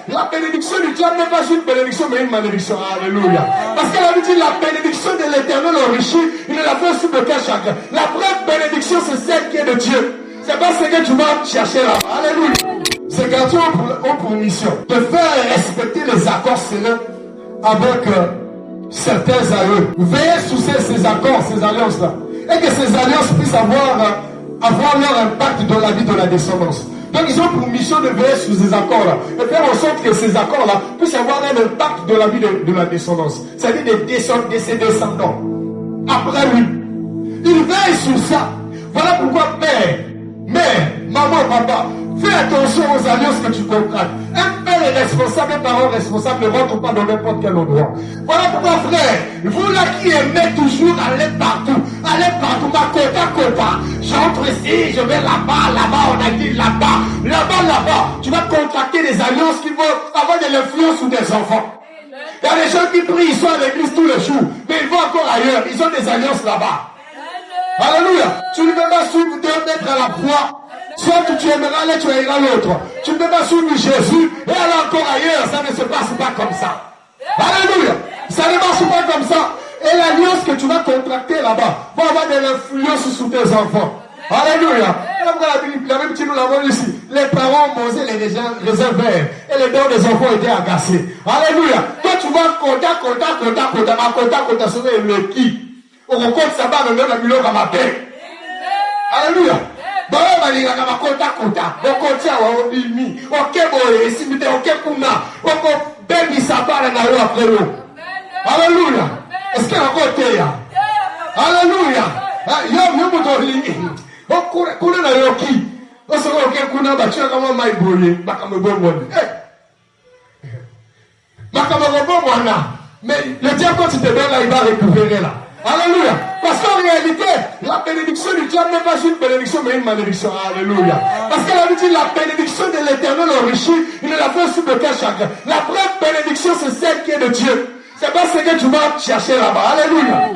la bénédiction du diable n'est pas une bénédiction, mais une malédiction. Alléluia. Parce qu'elle avait dit la bénédiction de l'éternel enrichit, il ne la fait sur aucun chacun. La vraie bénédiction, c'est celle qui est de Dieu. C'est pas ce que tu vas chercher là. Alléluia. Ces garçons ont pour mission de faire respecter les accords célèbres avec certains aïeux. Veillez sous ces accords, ces alliances-là. Et que ces alliances puissent avoir leur impact dans la vie de la descendance. Donc ils ont pour mission de veiller sur ces accords-là. Et faire en sorte que ces accords-là puissent avoir un impact dans la vie de la descendance. C'est-à-dire de ses descendants. Après lui. Ils veillent sur ça. Voilà pourquoi mère, maman, papa, fais attention aux alliances que tu contractes. Un père est responsable, un parent responsable ne rentre pas dans n'importe quel endroit. Voilà pourquoi, frère, vous là qui aimez toujours aller partout, ma côte, j'entre ici, je vais là-bas, on a dit là-bas, tu vas contracter des alliances qui vont avoir de l'influence sur tes enfants. Il y a des gens qui prient, ils sont à l'église tous les jours, mais ils vont encore ailleurs, ils ont des alliances là-bas. Alléluia. Tu ne peux pas suivre deux mettre à la croix. Soit tu aimeras l'un, tu aimeras l'autre. Tu ne peux pas suivre Jésus et aller encore ailleurs. Ça ne se passe pas comme ça. Alléluia. Ça ne marche pas comme ça. Et l'alliance que tu vas contracter là-bas va avoir de l'influence sur tes enfants. Alléluia. La même chose, nous l'avons ici. Les parents mangeaient les raisins verts et les dents des enfants étaient agacés. Alléluia. Toi, tu vas compter sur le qui. On compte ça va dans la milieu comme ma paix. Alléluia. Bon, on va dire qu'on va compter. On compte ça, on dit mi. Ok, bon, si vous êtes ok, kuna. On compte baby ça va dans la après l'eau. Alléluia. Est-ce qu'il y a un côté là? Alléluia. Yo, mon Dieu. On coule dans le qui. On se voit ok, kuna, bah tu as comment maï brûlé. Bah comme bon monde. Bah comme bon monde là. Mais le diable quand tu te donnes là, il va récupérer là. Alléluia. Parce qu'en réalité, la bénédiction du diable n'est pas une bénédiction, mais une malédiction. Alléluia. Parce qu'elle avait dit la bénédiction de l'éternel enrichit, il ne la fait sur aucun chacun. La vraie bénédiction, c'est celle qui est de Dieu. C'est pas ce que tu vas chercher là-bas. Alléluia.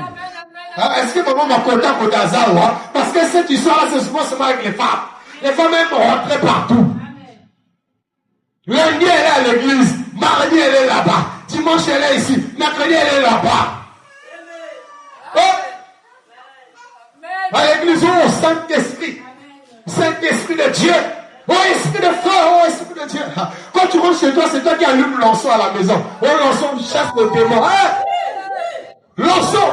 Est-ce que maman m'a content pour Dazawa? Parce que cette histoire-là, c'est souvent seulement avec les femmes. Les femmes même rentrent partout. Lundi, elle est à l'église. Mardi, elle est là-bas. Dimanche, elle est ici. Mercredi, elle est là-bas. À l'église, oh Saint-Esprit, Saint-Esprit de Dieu, oh Esprit de feu, oh Esprit de Dieu. Quand tu rentres chez toi, c'est toi qui allumes l'encens à la maison. Oh l'encens chasse le démon. L'encens,